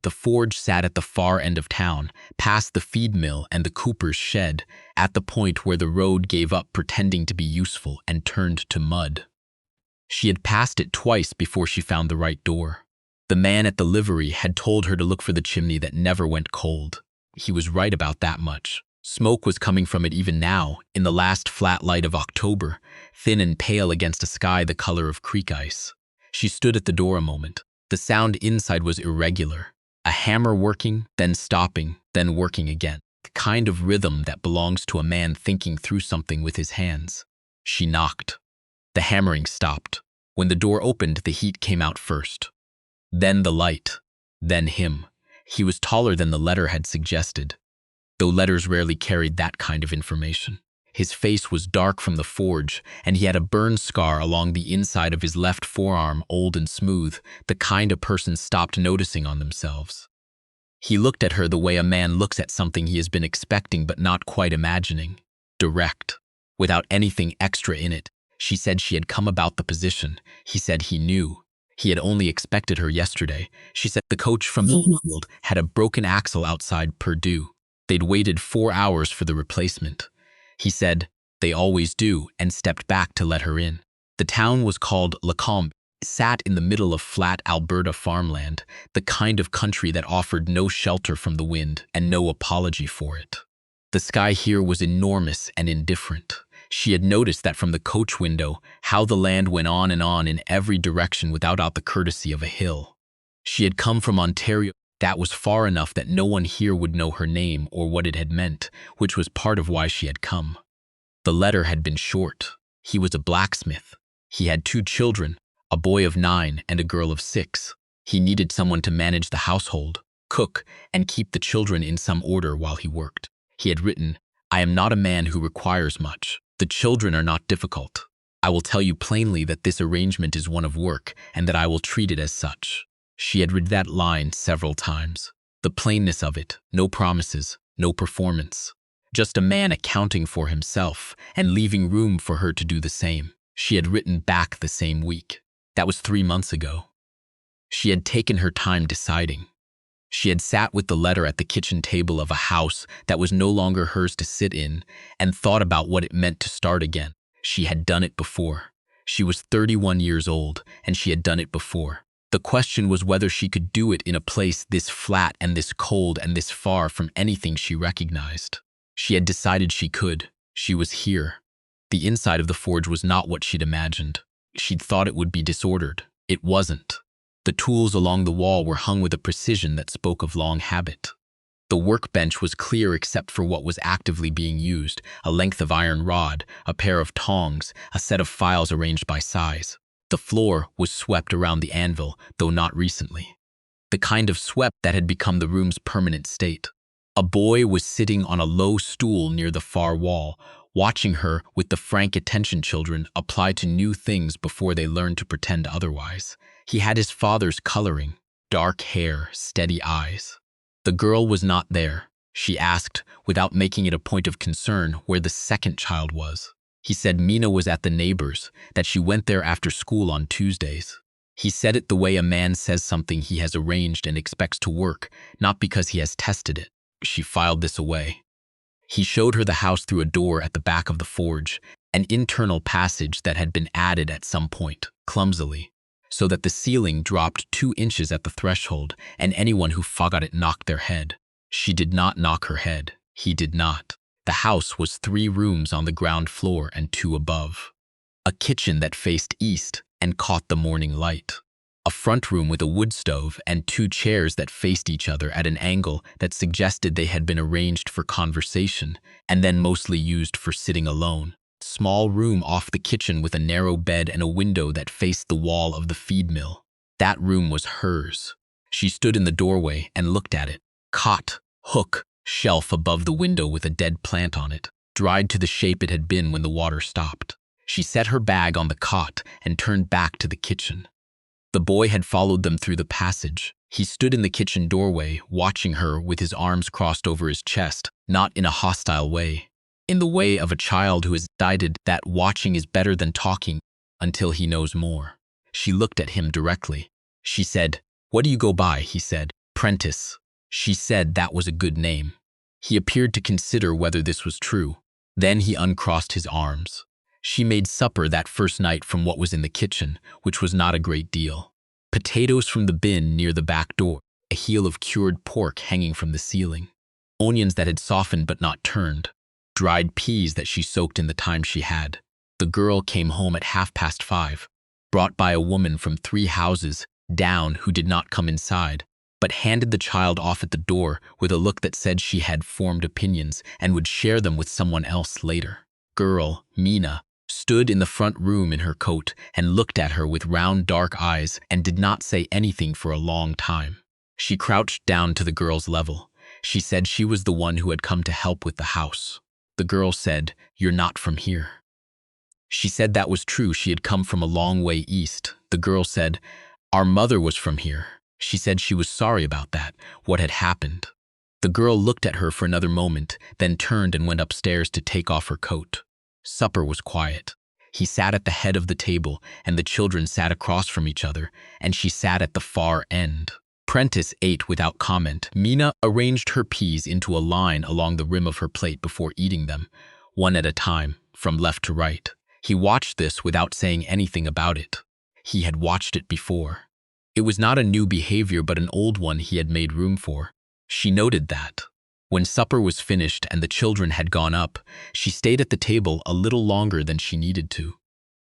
The forge sat at the far end of town, past the feed mill and the cooper's shed, at the point where the road gave up pretending to be useful and turned to mud. She had passed it twice before she found the right door. The man at the livery had told her to look for the chimney that never went cold. He was right about that much. Smoke was coming from it even now, in the last flat light of October, thin and pale against a sky the color of creek ice. She stood at the door a moment. The sound inside was irregular. A hammer working, then stopping, then working again. The kind of rhythm that belongs to a man thinking through something with his hands. She knocked. The hammering stopped. When the door opened, the heat came out first. Then the light. Then him. He was taller than the letter had suggested, though letters rarely carried that kind of information. His face was dark from the forge, and he had a burn scar along the inside of his left forearm, old and smooth, the kind a person stopped noticing on themselves. He looked at her the way a man looks at something he has been expecting but not quite imagining. Direct, without anything extra in it. She said she had come about the position. He said he knew. He had only expected her yesterday. She said the coach from untold had a broken axle outside Purdue. They'd waited 4 hours for the replacement. He said, they always do, and stepped back to let her in. The town was called Lacombe. It sat in the middle of flat Alberta farmland, the kind of country that offered no shelter from the wind and no apology for it. The sky here was enormous and indifferent. She had noticed that from the coach window, how the land went on in every direction without the courtesy of a hill. She had come from Ontario. That was far enough that no one here would know her name or what it had meant, which was part of why she had come. The letter had been short. He was a blacksmith. He had 2 children, a boy of 9 and a girl of 6. He needed someone to manage the household, cook, and keep the children in some order while he worked. He had written, I am not a man who requires much. The children are not difficult. I will tell you plainly that this arrangement is one of work and that I will treat it as such. She had read that line several times. The plainness of it, no promises, no performance. Just a man accounting for himself and leaving room for her to do the same. She had written back the same week. That was 3 months ago. She had taken her time deciding. She had sat with the letter at the kitchen table of a house that was no longer hers to sit in and thought about what it meant to start again. She had done it before. She was 31 years old, and she had done it before. The question was whether she could do it in a place this flat and this cold and this far from anything she recognized. She had decided she could. She was here. The inside of the forge was not what she'd imagined. She'd thought it would be disordered. It wasn't. The tools along the wall were hung with a precision that spoke of long habit. The workbench was clear except for what was actively being used, a length of iron rod, a pair of tongs, a set of files arranged by size. The floor was swept around the anvil, though not recently. The kind of swept that had become the room's permanent state. A boy was sitting on a low stool near the far wall, watching her with the frank attention children apply to new things before they learn to pretend otherwise. He had his father's coloring, dark hair, steady eyes. The girl was not there. She asked, without making it a point of concern, where the second child was. He said Mina was at the neighbor's, that she went there after school on Tuesdays. He said it the way a man says something he has arranged and expects to work, not because he has tested it. She filed this away. He showed her the house through a door at the back of the forge, an internal passage that had been added at some point, clumsily, so that the ceiling dropped 2 inches at the threshold, and anyone who forgot it knocked their head. She did not knock her head. He did not. The house was 3 rooms on the ground floor and 2 above. A kitchen that faced east and caught the morning light. A front room with a wood stove and 2 chairs that faced each other at an angle that suggested they had been arranged for conversation and then mostly used for sitting alone. Small room off the kitchen with a narrow bed and a window that faced the wall of the feed mill. That room was hers. She stood in the doorway and looked at it. Cot, hook, shelf above the window with a dead plant on it, dried to the shape it had been when the water stopped. She set her bag on the cot and turned back to the kitchen. The boy had followed them through the passage. He stood in the kitchen doorway, watching her with his arms crossed over his chest, not in a hostile way. In the way of a child who has decided that watching is better than talking until he knows more. She looked at him directly. She said, "What do you go by?" he said. Prentice. She said that was a good name. He appeared to consider whether this was true. Then he uncrossed his arms. She made supper that first night from what was in the kitchen, which was not a great deal. Potatoes from the bin near the back door, a heel of cured pork hanging from the ceiling, onions that had softened but not turned, dried peas that she soaked in the time she had. The girl came home at 5:30, brought by a woman from 3 houses down who did not come inside, but handed the child off at the door with a look that said she had formed opinions and would share them with someone else later. Girl, Mina, stood in the front room in her coat and looked at her with round dark eyes and did not say anything for a long time. She crouched down to the girl's level. She said she was the one who had come to help with the house. The girl said, "You're not from here." She said that was true. She had come from a long way east. The girl said, "Our mother was from here." She said she was sorry about that, what had happened. The girl looked at her for another moment, then turned and went upstairs to take off her coat. Supper was quiet. He sat at the head of the table, and the children sat across from each other, and she sat at the far end. Prentice ate without comment. Mina arranged her peas into a line along the rim of her plate before eating them, one at a time, from left to right. He watched this without saying anything about it. He had watched it before. It was not a new behavior but an old one he had made room for. She noted that. When supper was finished and the children had gone up, she stayed at the table a little longer than she needed to.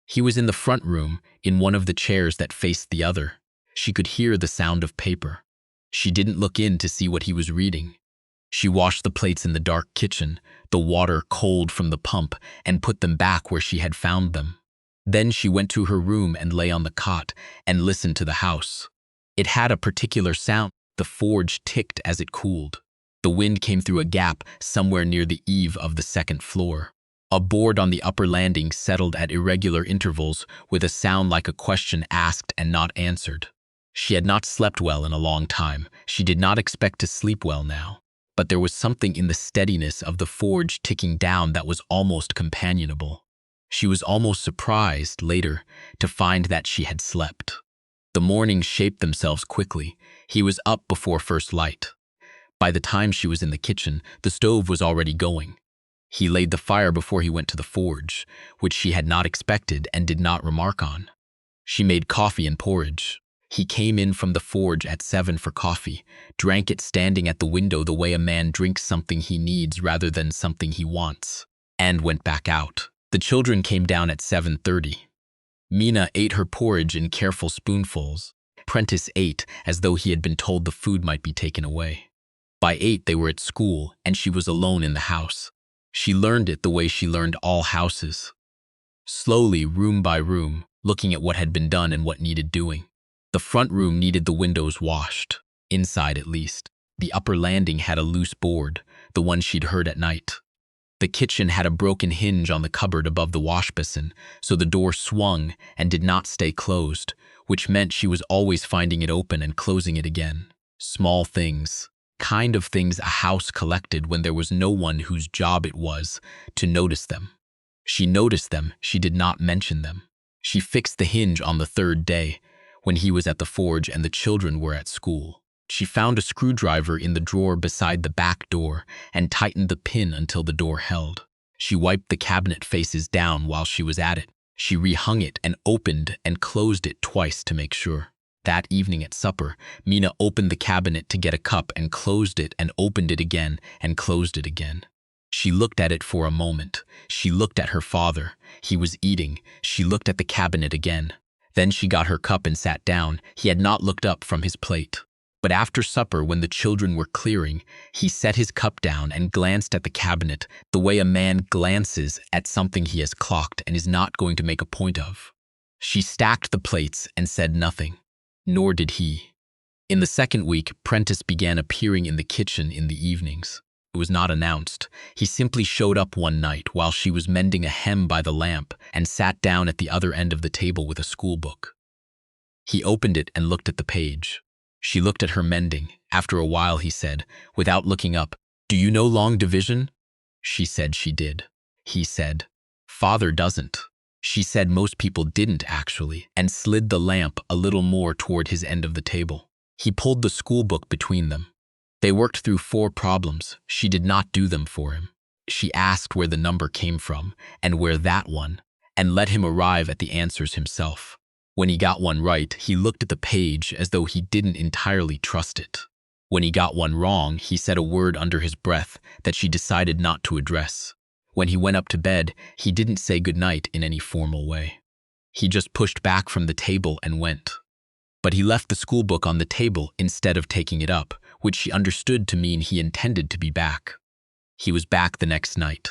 He was in the front room, in one of the chairs that faced the other. She could hear the sound of paper. She didn't look in to see what he was reading. She washed the plates in the dark kitchen, the water cold from the pump, and put them back where she had found them. Then she went to her room and lay on the cot and listened to the house. It had a particular sound. The forge ticked as it cooled. The wind came through a gap somewhere near the eave of the second floor. A board on the upper landing settled at irregular intervals with a sound like a question asked and not answered. She had not slept well in a long time. She did not expect to sleep well now. But there was something in the steadiness of the forge ticking down that was almost companionable. She was almost surprised, later, to find that she had slept. The mornings shaped themselves quickly. He was up before first light. By the time she was in the kitchen, the stove was already going. He laid the fire before he went to the forge, which she had not expected and did not remark on. She made coffee and porridge. He came in from the forge at 7 for coffee, drank it standing at the window the way a man drinks something he needs rather than something he wants, and went back out. The children came down at 7:30. Mina ate her porridge in careful spoonfuls. Prentice ate as though he had been told the food might be taken away. By 8 they were at school, and she was alone in the house. She learned it the way she learned all houses. Slowly, room by room, looking at what had been done and what needed doing. The front room needed the windows washed, inside at least. The upper landing had a loose board, the one she'd heard at night. The kitchen had a broken hinge on the cupboard above the wash basin, so the door swung and did not stay closed, which meant she was always finding it open and closing it again. Small things, kind of things a house collected when there was no one whose job it was to notice them. She noticed them, she did not mention them. She fixed the hinge on the 3rd day, when he was at the forge and the children were at school. She found a screwdriver in the drawer beside the back door and tightened the pin until the door held. She wiped the cabinet faces down while she was at it. She rehung it and opened and closed it twice to make sure. That evening at supper, Mina opened the cabinet to get a cup and closed it and opened it again and closed it again. She looked at it for a moment. She looked at her father. He was eating. She looked at the cabinet again. Then she got her cup and sat down. He had not looked up from his plate. But after supper, when the children were clearing, he set his cup down and glanced at the cabinet the way a man glances at something he has clocked and is not going to make a point of. She stacked the plates and said nothing. Nor did he. In the second week, Prentice began appearing in the kitchen in the evenings. It was not announced. He simply showed up one night while she was mending a hem by the lamp and sat down at the other end of the table with a school book. He opened it and looked at the page. She looked at her mending. After a while he said, without looking up, "Do you know long division?" She said she did. He said, "Father doesn't." She said most people didn't actually, and slid the lamp a little more toward his end of the table. He pulled the school book between them. They worked through 4 problems. She did not do them for him. She asked where the number came from and where that one, and let him arrive at the answers himself. When he got one right, he looked at the page as though he didn't entirely trust it. When he got one wrong, he said a word under his breath that she decided not to address. When he went up to bed, he didn't say goodnight in any formal way. He just pushed back from the table and went. But he left the school book on the table instead of taking it up, which she understood to mean he intended to be back. He was back the next night,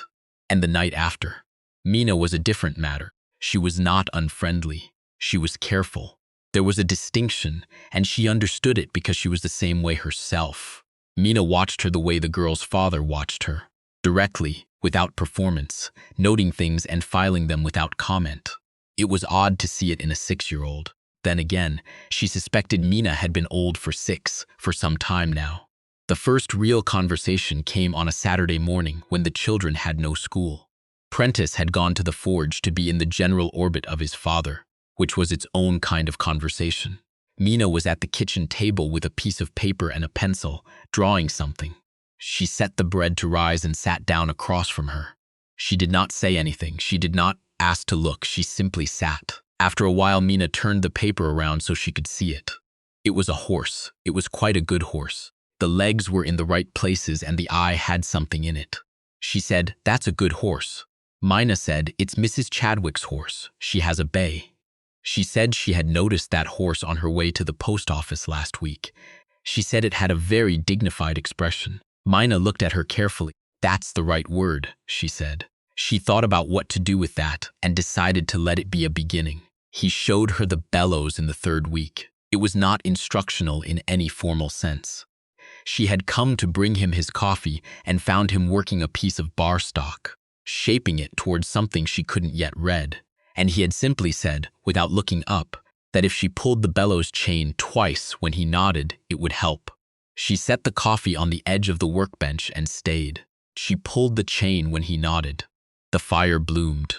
and the night after. Mina was a different matter. She was not unfriendly. She was careful. There was a distinction, and she understood it because she was the same way herself. Mina watched her the way the girl's father watched her, directly, without performance, noting things and filing them without comment. It was odd to see it in a 6-year-old. Then again, she suspected Mina had been old for 6 for some time now. The first real conversation came on a Saturday morning when the children had no school. Prentice had gone to the forge to be in the general orbit of his father, which was its own kind of conversation. Mina was at the kitchen table with a piece of paper and a pencil, drawing something. She set the bread to rise and sat down across from her. She did not say anything. She did not ask to look. She simply sat. After a while, Mina turned the paper around so she could see it. It was a horse. It was quite a good horse. The legs were in the right places and the eye had something in it. She said, "That's a good horse." Mina said, "It's Mrs. Chadwick's horse. She has a bay." She said she had noticed that horse on her way to the post office last week. She said it had a very dignified expression. Mina looked at her carefully. "That's the right word," she said. She thought about what to do with that and decided to let it be a beginning. He showed her the bellows in the 3rd week. It was not instructional in any formal sense. She had come to bring him his coffee and found him working a piece of bar stock, shaping it towards something she couldn't yet read. And he had simply said, without looking up, that if she pulled the bellows chain twice when he nodded, it would help. She set the coffee on the edge of the workbench and stayed. She pulled the chain when he nodded. The fire bloomed.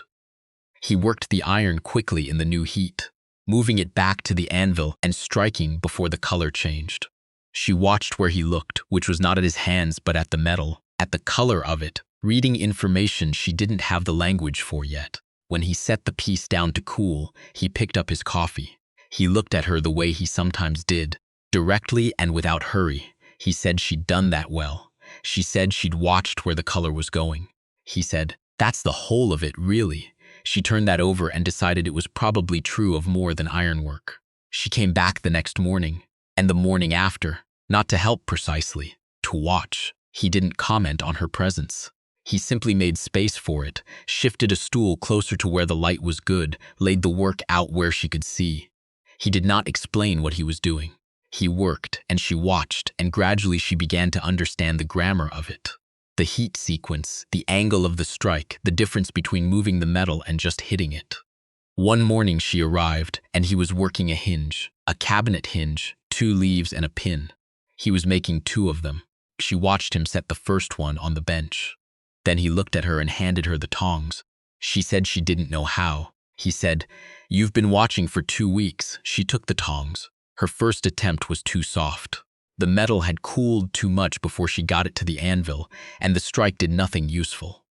He worked the iron quickly in the new heat, moving it back to the anvil and striking before the color changed. She watched where he looked, which was not at his hands but at the metal, at the color of it, reading information she didn't have the language for yet. When he set the piece down to cool, he picked up his coffee. He looked at her the way he sometimes did, directly and without hurry. He said she'd done that well. She said she'd watched where the color was going. He said, "That's the whole of it, really." She turned that over and decided it was probably true of more than ironwork. She came back the next morning, and the morning after, not to help precisely, to watch. He didn't comment on her presence. He simply made space for it, shifted a stool closer to where the light was good, laid the work out where she could see. He did not explain what he was doing. He worked, and she watched, and gradually she began to understand the grammar of it. The heat sequence, the angle of the strike, the difference between moving the metal and just hitting it. One morning she arrived, and he was working a hinge, a cabinet hinge, 2 leaves and a pin. He was making 2 of them. She watched him set the first one on the bench. Then he looked at her and handed her the tongs. She said she didn't know how. He said, "You've been watching for 2 weeks." She took the tongs. Her first attempt was too soft. The metal had cooled too much before she got it to the anvil, and the strike did nothing useful.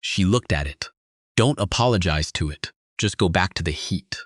She looked at it. "Don't apologize to it. Just go back to the heat."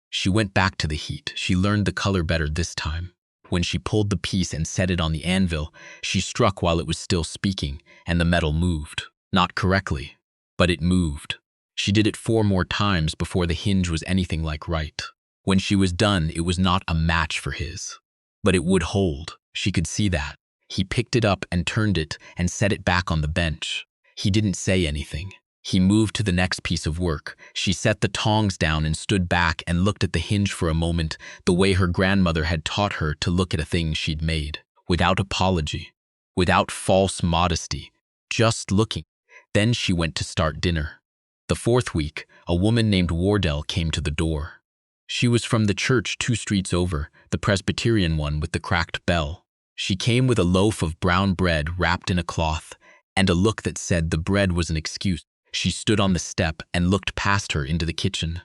She went back to the heat. She learned the color better this time. When she pulled the piece and set it on the anvil, she struck while it was still speaking, and the metal moved. Not correctly, but it moved. She did it 4 more times before the hinge was anything like right. When she was done, it was not a match for his. But it would hold. She could see that. He picked it up and turned it and set it back on the bench. He didn't say anything. He moved to the next piece of work. She set the tongs down and stood back and looked at the hinge for a moment, the way her grandmother had taught her to look at a thing she'd made, without apology, without false modesty, just looking. Then she went to start dinner. The 4th week, a woman named Wardell came to the door. She was from the church 2 streets over, the Presbyterian one with the cracked bell. She came with a loaf of brown bread wrapped in a cloth, and a look that said the bread was an excuse. She stood on the step and looked past her into the kitchen.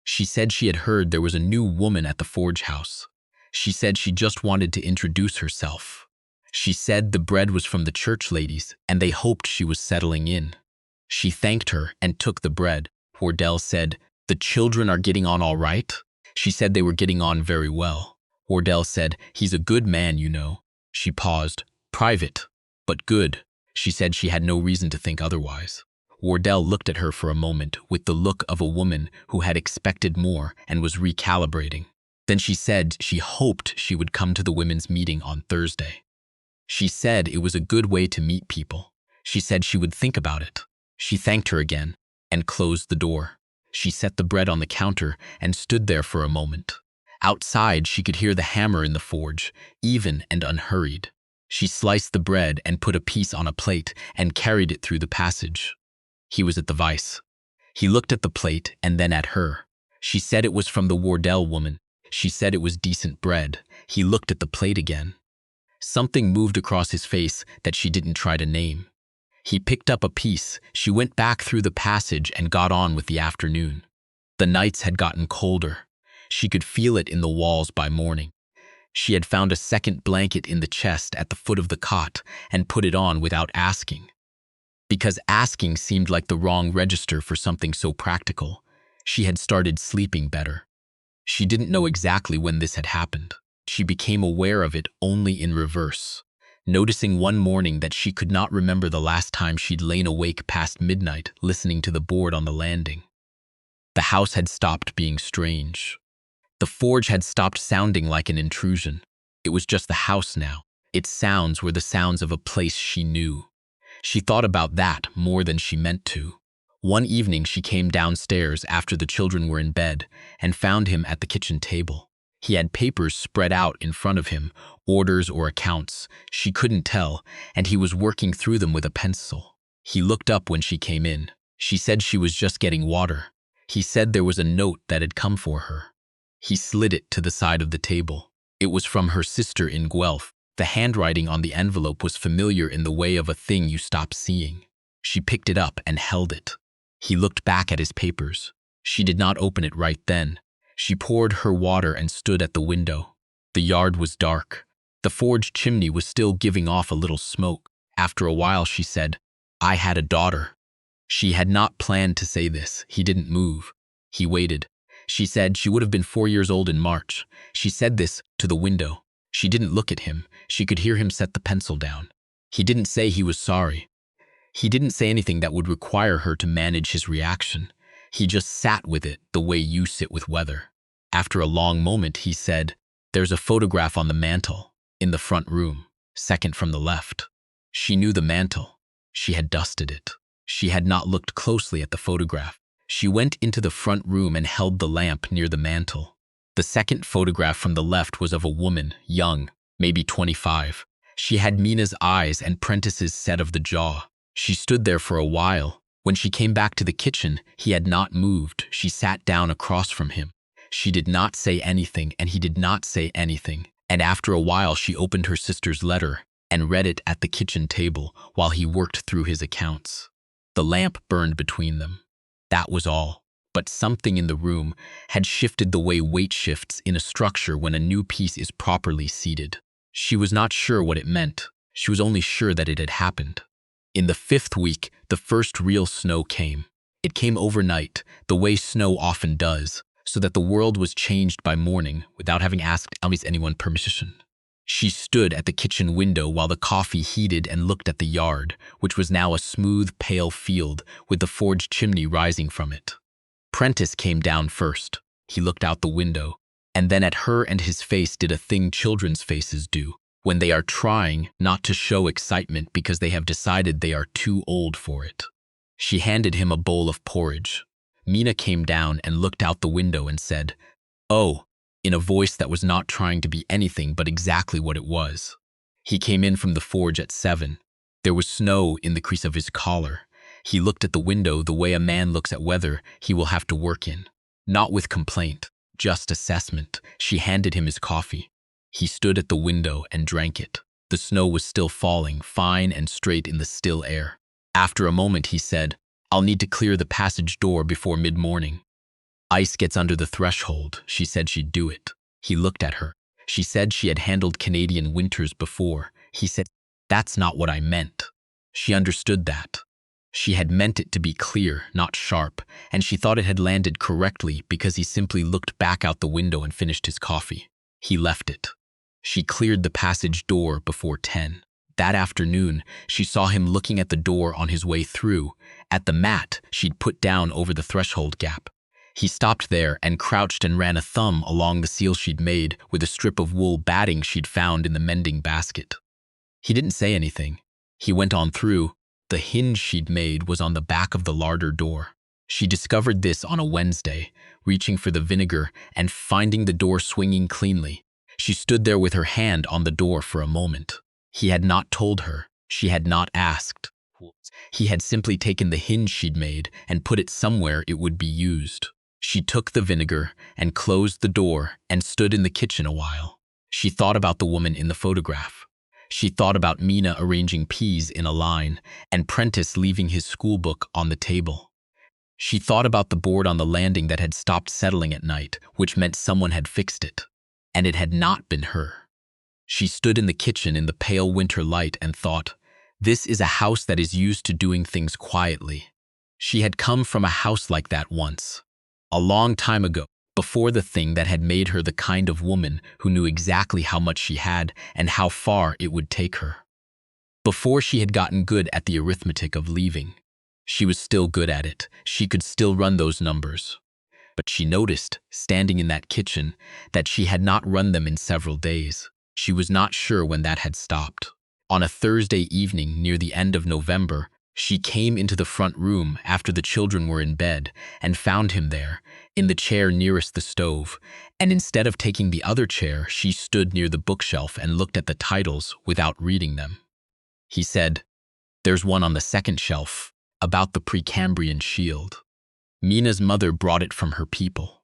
She said she had heard there was a new woman at the forge house. She said she just wanted to introduce herself. She said the bread was from the church ladies and they hoped she was settling in. She thanked her and took the bread. Wardell said, "The children are getting on all right?" She said they were getting on very well. Wardell said, "He's a good man, you know." She paused. "Private, but good." She said she had no reason to think otherwise. Wardell looked at her for a moment with the look of a woman who had expected more and was recalibrating. Then she said she hoped she would come to the women's meeting on Thursday. She said it was a good way to meet people. She said she would think about it. She thanked her again and closed the door. She set the bread on the counter and stood there for a moment. Outside, she could hear the hammer in the forge, even and unhurried. She sliced the bread and put a piece on a plate and carried it through the passage. He was at the vise. He looked at the plate and then at her. She said it was from the Wardell woman. She said it was decent bread. He looked at the plate again. Something moved across his face that she didn't try to name. He picked up a piece. She went back through the passage and got on with the afternoon. The nights had gotten colder. She could feel it in the walls by morning. She had found a second blanket in the chest at the foot of the cot and put it on without asking. Because asking seemed like the wrong register for something so practical, she had started sleeping better. She didn't know exactly when this had happened. She became aware of it only in reverse, noticing one morning that she could not remember the last time she'd lain awake past midnight listening to the board on the landing. The house had stopped being strange. The forge had stopped sounding like an intrusion. It was just the house now. Its sounds were the sounds of a place she knew. She thought about that more than she meant to. One evening she came downstairs after the children were in bed and found him at the kitchen table. He had papers spread out in front of him, orders or accounts, she couldn't tell, and he was working through them with a pencil. He looked up when she came in. She said she was just getting water. He said there was a note that had come for her. He slid it to the side of the table. It was from her sister in Guelph. The handwriting on the envelope was familiar in the way of a thing you stop seeing. She picked it up and held it. He looked back at his papers. She did not open it right then. She poured her water and stood at the window. The yard was dark. The forge chimney was still giving off a little smoke. After a while, she said, "I had a daughter." She had not planned to say this. He didn't move. He waited. She said she would have been 4 years old in March. She said this to the window. She didn't look at him. She could hear him set the pencil down. He didn't say he was sorry. He didn't say anything that would require her to manage his reaction. He just sat with it the way you sit with weather. After a long moment, he said, "There's a photograph on the mantel, in the front room, second from the left." She knew the mantel. She had dusted it. She had not looked closely at the photograph. She went into the front room and held the lamp near the mantel. The second photograph from the left was of a woman, young, maybe 25. She had Mina's eyes and Prentice's set of the jaw. She stood there for a while. When she came back to the kitchen, he had not moved. She sat down across from him. She did not say anything, and he did not say anything. And after a while, she opened her sister's letter and read it at the kitchen table while he worked through his accounts. The lamp burned between them. That was all. But something in the room had shifted the way weight shifts in a structure when a new piece is properly seated. She was not sure what it meant. She was only sure that it had happened. In the 5th week, the first real snow came. It came overnight, the way snow often does, so that the world was changed by morning without having asked anyone permission. She stood at the kitchen window while the coffee heated and looked at the yard, which was now a smooth, pale field with the forge chimney rising from it. Prentice came down first. He looked out the window, and then at her, and his face did a thing children's faces do when they are trying not to show excitement because they have decided they are too old for it. She handed him a bowl of porridge. Mina came down and looked out the window and said, "Oh," in a voice that was not trying to be anything but exactly what it was. He came in from the forge at 7. There was snow in the crease of his collar. He looked at the window the way a man looks at weather he will have to work in. Not with complaint, just assessment. She handed him his coffee. He stood at the window and drank it. The snow was still falling, fine and straight in the still air. After a moment, he said, "I'll need to clear the passage door before mid-morning." "Ice gets under the threshold." She said she'd do it. He looked at her. She said she had handled Canadian winters before. He said, "That's not what I meant." She understood that. She had meant it to be clear, not sharp, and she thought it had landed correctly because he simply looked back out the window and finished his coffee. He left it. She cleared the passage door before 10. That afternoon, she saw him looking at the door on his way through, at the mat she'd put down over the threshold gap. He stopped there and crouched and ran a thumb along the seal she'd made with a strip of wool batting she'd found in the mending basket. He didn't say anything. He went on through. The hinge she'd made was on the back of the larder door. She discovered this on a Wednesday, reaching for the vinegar and finding the door swinging cleanly. She stood there with her hand on the door for a moment. He had not told her. She had not asked. He had simply taken the hinge she'd made and put it somewhere it would be used. She took the vinegar and closed the door and stood in the kitchen a while. She thought about the woman in the photograph. She thought about Mina arranging peas in a line and Prentice leaving his schoolbook on the table. She thought about the board on the landing that had stopped settling at night, which meant someone had fixed it. And it had not been her. She stood in the kitchen in the pale winter light and thought, this is a house that is used to doing things quietly. She had come from a house like that once. A long time ago, before the thing that had made her the kind of woman who knew exactly how much she had and how far it would take her. Before she had gotten good at the arithmetic of leaving. She was still good at it. She could still run those numbers. But she noticed, standing in that kitchen, that she had not run them in several days. She was not sure when that had stopped. On a Thursday evening near the end of November, she came into the front room after the children were in bed and found him there, in the chair nearest the stove, and instead of taking the other chair, she stood near the bookshelf and looked at the titles without reading them. He said, "There's one on the second shelf, about the Precambrian shield. Mina's mother brought it from her people."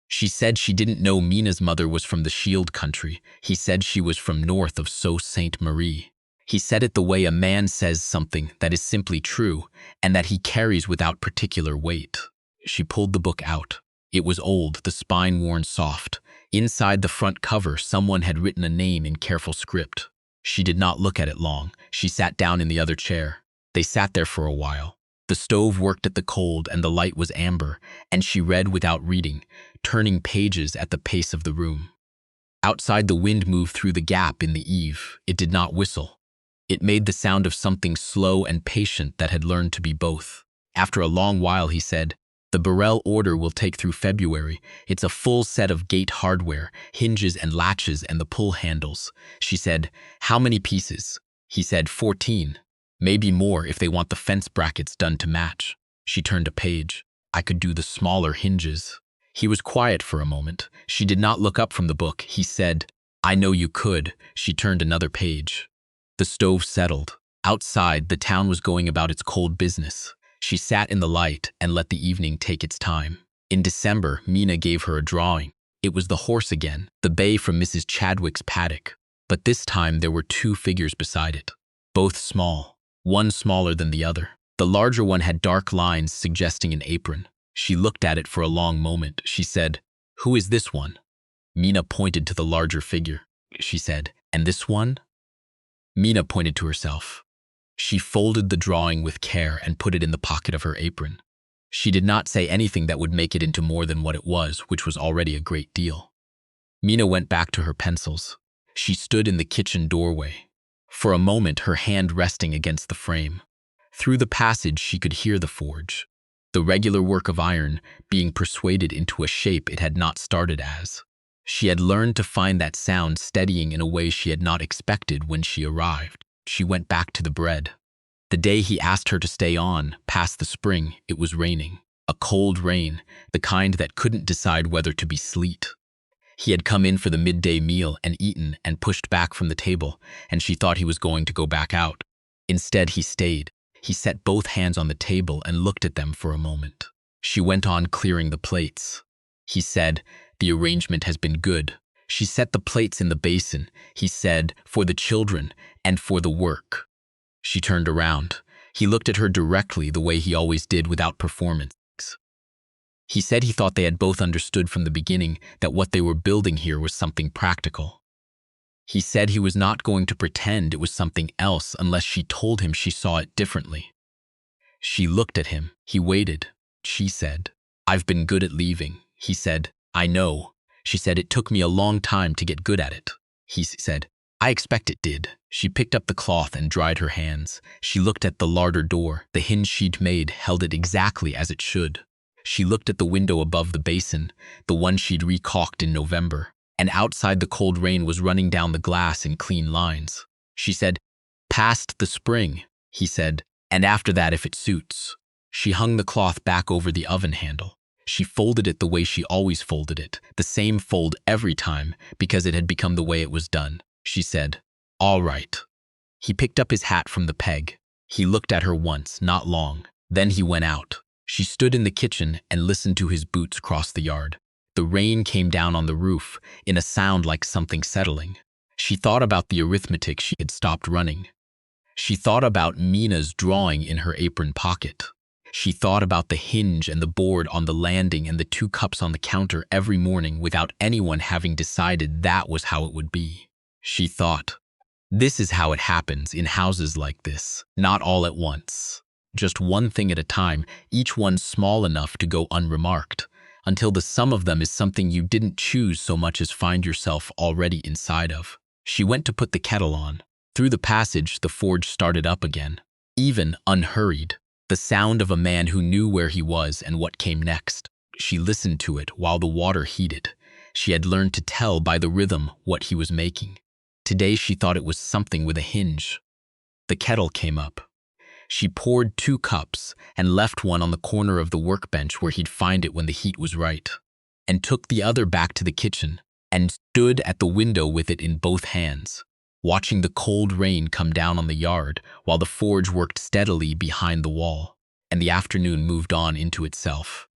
She said she didn't know Mina's mother was from the Shield country. He said she was from north of Sault Ste. Marie. He said it the way a man says something that is simply true and that he carries without particular weight. She pulled the book out. It was old, the spine worn soft. Inside the front cover, someone had written a name in careful script. She did not look at it long. She sat down in the other chair. They sat there for a while. The stove worked at the cold and the light was amber, and she read without reading, turning pages at the pace of the room. Outside, the wind moved through the gap in the eave. It did not whistle. It made the sound of something slow and patient that had learned to be both. After a long while, he said, "The Burrell order will take through February. It's a full set of gate hardware, hinges and latches and the pull handles." She said, "How many pieces?" He said, 14. Maybe more if they want the fence brackets done to match. She turned a page. "I could do the smaller hinges." He was quiet for a moment. She did not look up from the book. He said, "I know you could." She turned another page. The stove settled. Outside, the town was going about its cold business. She sat in the light and let the evening take its time. In December, Mina gave her a drawing. It was the horse again, the bay from Mrs. Chadwick's paddock. But this time there were two figures beside it, both small, one smaller than the other. The larger one had dark lines suggesting an apron. She looked at it for a long moment. She said, "Who is this one?" Mina pointed to the larger figure. She said, "And this one?" Mina pointed to herself. She folded the drawing with care and put it in the pocket of her apron. She did not say anything that would make it into more than what it was, which was already a great deal. Mina went back to her pencils. She stood in the kitchen doorway. For a moment, her hand resting against the frame. Through the passage, she could hear the forge. The regular work of iron being persuaded into a shape it had not started as. She had learned to find that sound steadying in a way she had not expected when she arrived. She went back to the bread. The day he asked her to stay on, past the spring, it was raining. A cold rain, the kind that couldn't decide whether to be sleet. He had come in for the midday meal and eaten and pushed back from the table, and she thought he was going to go back out. Instead, he stayed. He set both hands on the table and looked at them for a moment. She went on clearing the plates. He said, "The arrangement has been good." She set the plates in the basin. He said, "For the children and for the work." She turned around. He looked at her directly the way he always did without performance. He said he thought they had both understood from the beginning that what they were building here was something practical. He said he was not going to pretend it was something else unless she told him she saw it differently. She looked at him. He waited. She said, "I've been good at leaving." He said, "I know." She said, "It took me a long time to get good at it." He said, "I expect it did." She picked up the cloth and dried her hands. She looked at the larder door. The hinge she'd made held it exactly as it should. She looked at the window above the basin, the one she'd recaulked in November, and outside the cold rain was running down the glass in clean lines. She said, "Past the spring," he said, "and after that if it suits." She hung the cloth back over the oven handle. She folded it the way she always folded it, the same fold every time, because it had become the way it was done. She said, "All right." He picked up his hat from the peg. He looked at her once, not long. Then he went out. She stood in the kitchen and listened to his boots cross the yard. The rain came down on the roof in a sound like something settling. She thought about the arithmetic she had stopped running. She thought about Mina's drawing in her apron pocket. She thought about the hinge and the board on the landing and the 2 cups on the counter every morning without anyone having decided that was how it would be. She thought, this is how it happens in houses like this, not all at once. Just one thing at a time, each one small enough to go unremarked, until the sum of them is something you didn't choose so much as find yourself already inside of. She went to put the kettle on. Through the passage, the forge started up again, even unhurried, the sound of a man who knew where he was and what came next. She listened to it while the water heated. She had learned to tell by the rhythm what he was making. Today she thought it was something with a hinge. The kettle came up. She poured 2 cups and left one on the corner of the workbench where he'd find it when the heat was right, and took the other back to the kitchen and stood at the window with it in both hands, watching the cold rain come down on the yard while the forge worked steadily behind the wall, and the afternoon moved on into itself.